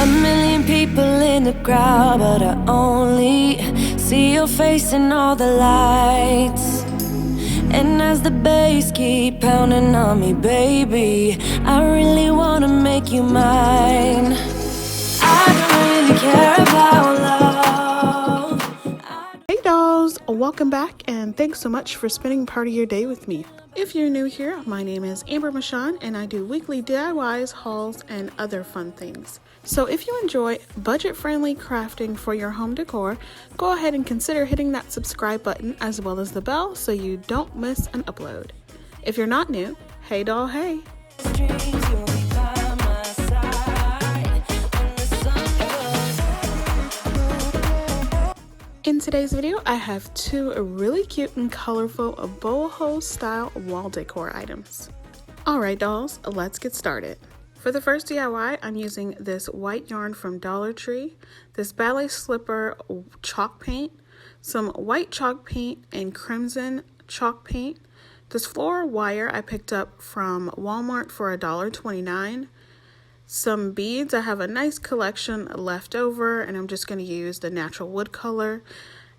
A million people in the crowd, but I only see your face in all the lights. And as the bass keep pounding on me, baby, I really wanna make you mine. I don't really care about love. Hey dolls, welcome back and thanks so much for spending part of your day with me. If you're new here, my name is Amber Michawn and I do weekly DIYs, hauls, and other fun things. So if you enjoy budget-friendly crafting for your home decor, go ahead and consider hitting that subscribe button as well as the bell so you don't miss an upload. If you're not new, hey doll, hey! In today's video, I have two really cute and colorful boho style wall decor items. Alright dolls, let's get started. For the first DIY, I'm using this white yarn from Dollar Tree, this ballet slipper chalk paint, some white chalk paint and crimson chalk paint, this floral wire I picked up from Walmart for $1.29, some beads. I have a nice collection left over and I'm just going to use the natural wood color.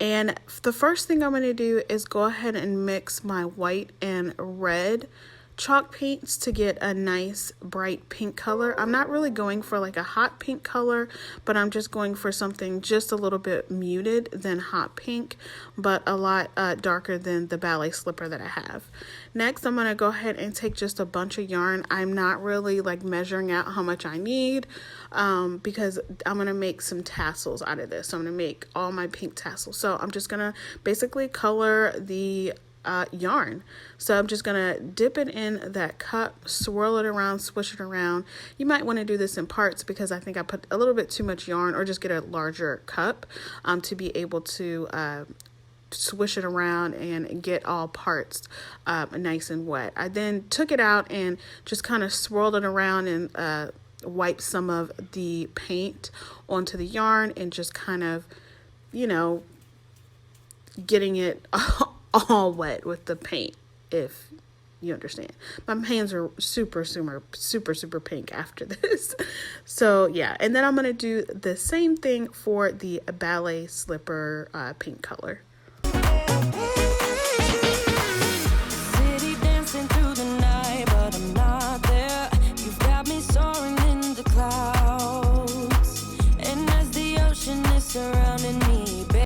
And the first thing I'm going to do is go ahead and mix my white and red chalk paints to get a nice bright pink color. I'm not really going for like a hot pink color, but I'm just going for something just a little bit muted than hot pink, but a lot darker than the ballet slipper that I have. Next, I'm going to go ahead and take just a bunch of yarn. I'm not really like measuring out how much I need because I'm going to make some tassels out of this. So I'm going to make all my pink tassels. So I'm just going to basically color the yarn. So I'm just gonna dip it in that cup, swirl it around, swish it around. You might want to do this in parts because I think I put a little bit too much yarn, or just get a larger cup to be able to swish it around and get all parts nice and wet. I then took it out and just kind of swirled it around and wiped some of the paint onto the yarn and just kind of, you know, getting it all wet with the paint, if you understand. My hands are super pink after this. So yeah, and then I'm going to do the same thing for the ballet slipper pink color.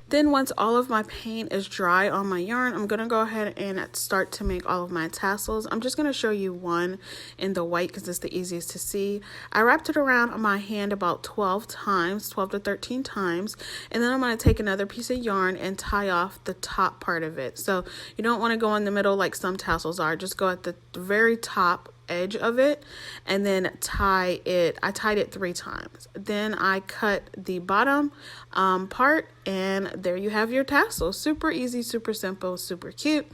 Then once all of my paint is dry on my yarn, I'm going to go ahead and start to make all of my tassels. I'm just going to show you one in the white because it's the easiest to see. I wrapped it around my hand about 12 to 13 times, and then I'm going to take another piece of yarn and tie off the top part of it. So you don't want to go in the middle like some tassels are. Just go at the very top edge of it and then tie it. I tied it 3 times. Then I cut the bottom part, and there you have your tassels. Super easy, super simple, super cute.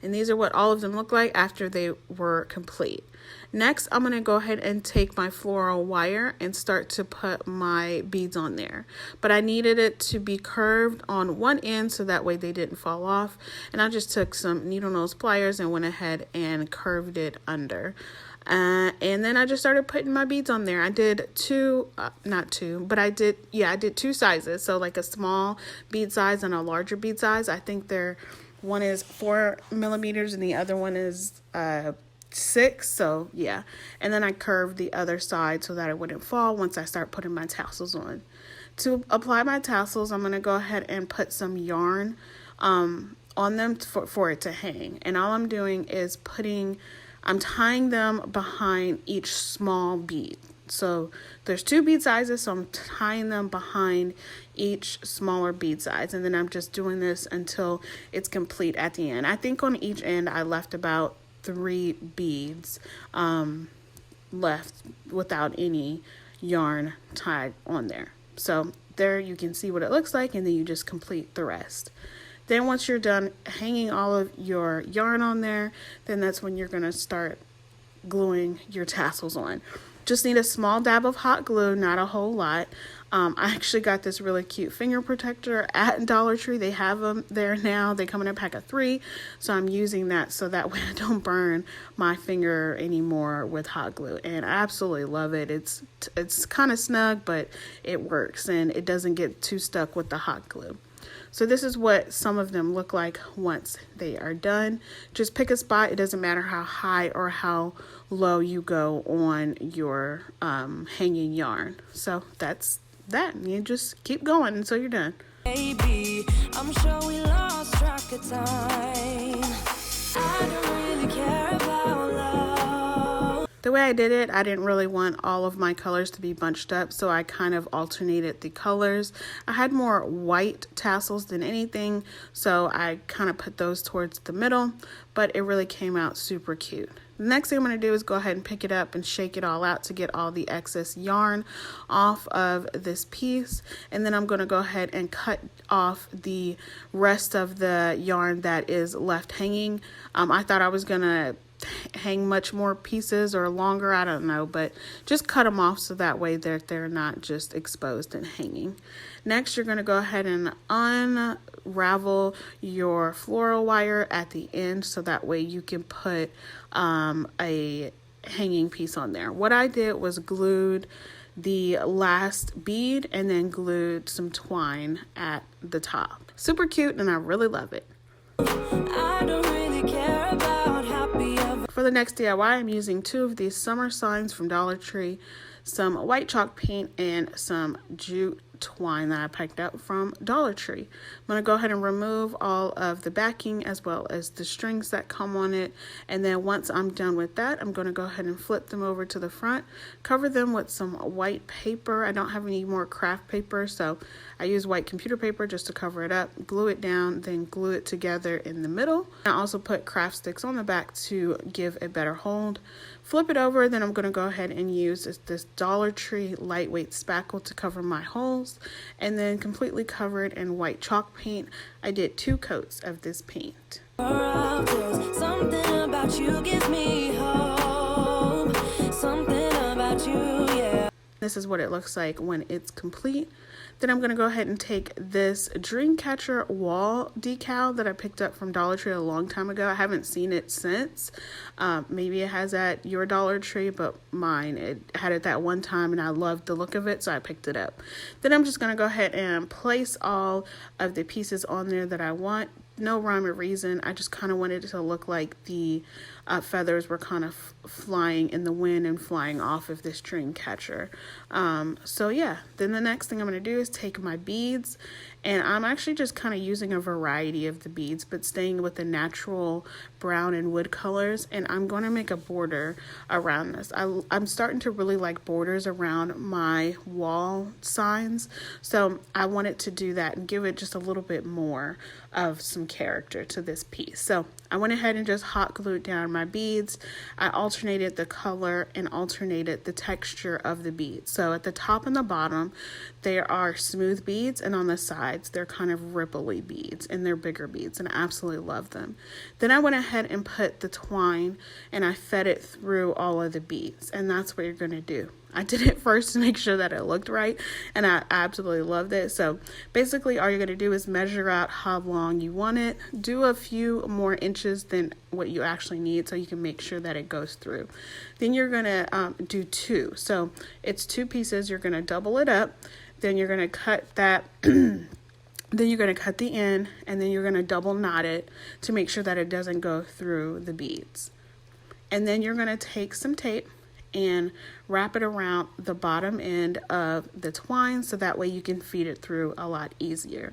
And these are what all of them look like after they were complete. Next, I'm going to go ahead and take my floral wire and start to put my beads on there. But I needed it to be curved on one end so that way they didn't fall off. And I just took some needle nose pliers and went ahead and curved it under. And then I just started putting my beads on there. I did I did 2 sizes. So like a small bead size and a larger bead size. I think one is 4 millimeters and the other one is 6. So yeah, and then I curved the other side so that it wouldn't fall once I start putting my tassels on. To apply my tassels, I'm going to go ahead and put some yarn on them for it to hang. And all I'm doing is I'm tying them behind each small bead. So there's 2 bead sizes, so I'm tying them behind each smaller bead size, and then I'm just doing this until it's complete at the end. I think on each end I left about 3 beads left without any yarn tied on there. So there you can see what it looks like, and then you just complete the rest. Then once you're done hanging all of your yarn on there, then that's when you're going to start gluing your tassels on. Just need a small dab of hot glue, not a whole lot. I actually got this really cute finger protector at Dollar Tree. They have them there now. They come in a pack of 3, so I'm using that so that way I don't burn my finger anymore with hot glue. And I absolutely love it. It's kind of snug, but it works and it doesn't get too stuck with the hot glue. So this is what some of them look like once they are done. Just pick a spot. It doesn't matter how high or how low you go on your hanging yarn. So that's that. You just keep going until you're done. Baby, I'm sure we lost track of time. I don't really care about love. The way I did it, I didn't really want all of my colors to be bunched up, so I kind of alternated the colors. I had more white tassels than anything, so I kind of put those towards the middle, but it really came out super cute. The next thing I'm going to do is go ahead and pick it up and shake it all out to get all the excess yarn off of this piece. And then I'm going to go ahead and cut off the rest of the yarn that is left hanging. I thought I was going to hang much more pieces or longer, I don't know, but just cut them off so that way they're not just exposed and hanging. Next, you're going to go ahead and unravel your floral wire at the end so that way you can put a hanging piece on there. What I did was glued the last bead and then glued some twine at the top. Super cute, and I really love it. I don't really care about happy ever. For the next DIY, I'm using 2 of these summer signs from Dollar Tree, some white chalk paint, and some jute twine that I picked up from Dollar Tree. I'm going to go ahead and remove all of the backing as well as the strings that come on it, and then once I'm done with that, I'm going to go ahead and flip them over to the front, cover them with some white paper. I don't have any more craft paper, so I use white computer paper just to cover it up, glue it down, then glue it together in the middle. I also put craft sticks on the back to give a better hold. Flip it over, then I'm going to go ahead and use this Dollar Tree lightweight spackle to cover my holes, and then completely cover it in white chalk paint. I did 2 coats of this paint. Something about you gives me hope. Something about you, yeah. This is what it looks like when it's complete. Then I'm going to go ahead and take this Dreamcatcher wall decal that I picked up from Dollar Tree a long time ago. I haven't seen it since. Maybe it has at your Dollar Tree, but mine, it had it that one time and I loved the look of it, so I picked it up. Then I'm just going to go ahead and place all of the pieces on there that I want. No rhyme or reason. I just kind of wanted it to look like the feathers were kind of flying in the wind and flying off of this dream catcher. So yeah, then the next thing I'm going to do is take my beads, and I'm actually just kind of using a variety of the beads, but staying with the natural brown and wood colors, and I'm going to make a border around this. I'm starting to really like borders around my wall signs, so I wanted to do that and give it just a little bit more of some character to this piece. So I went ahead and just hot glued down my beads. I alternated the color and alternated the texture of the beads. So at the top and the bottom, there are smooth beads, and on the sides, they're kind of ripply beads, and they're bigger beads, and I absolutely love them. Then I went ahead and put the twine, and I fed it through all of the beads, and that's what you're going to do. I did it first to make sure that it looked right, and I absolutely loved it. So basically all you're going to do is measure out how long you want it, do a few more inches than what you actually need so you can make sure that it goes through. Then you're going to do 2. So it's 2 pieces. You're going to double it up. Then you're going to cut that. Then you're going to cut the end, and then you're going to double knot it to make sure that it doesn't go through the beads. And then you're going to take some tape and wrap it around the bottom end of the twine so that way you can feed it through a lot easier.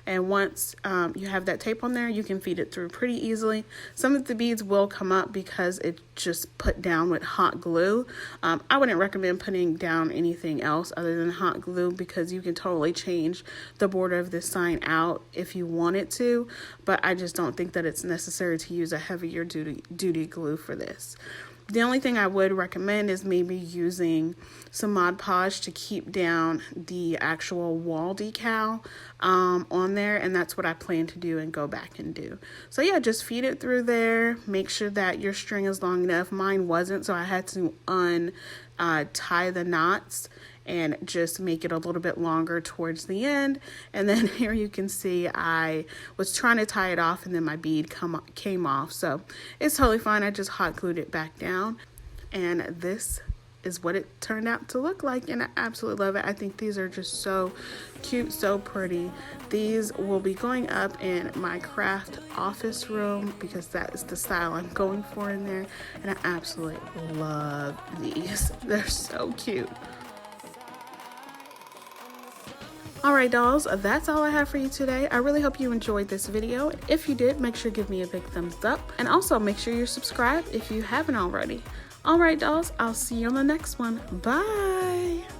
And once you have that tape on there, you can feed it through pretty easily. Some of the beads will come up because it's just put down with hot glue. I wouldn't recommend putting down anything else other than hot glue because you can totally change the border of this sign out if you wanted to, but I just don't think that it's necessary to use a heavier duty glue for this. The only thing I would recommend is maybe using some Mod Podge to keep down the actual wall decal on there, and that's what I plan to do and go back and do. So yeah, just feed it through there. Make sure that your string is long enough. Mine wasn't, so I had to untie the knots and just make it a little bit longer towards the end. And then here you can see I was trying to tie it off and then my bead came off. So it's totally fine. I just hot glued it back down, and this is what it turned out to look like, and I absolutely love it. I think these are just so cute, so pretty. These will be going up in my craft office room because that is the style I'm going for in there, and I absolutely love these. They're so cute. Alright dolls, that's all I have for you today. I really hope you enjoyed this video. If you did, make sure to give me a big thumbs up, and also make sure you're subscribed if you haven't already. Alright dolls, I'll see you on the next one. Bye!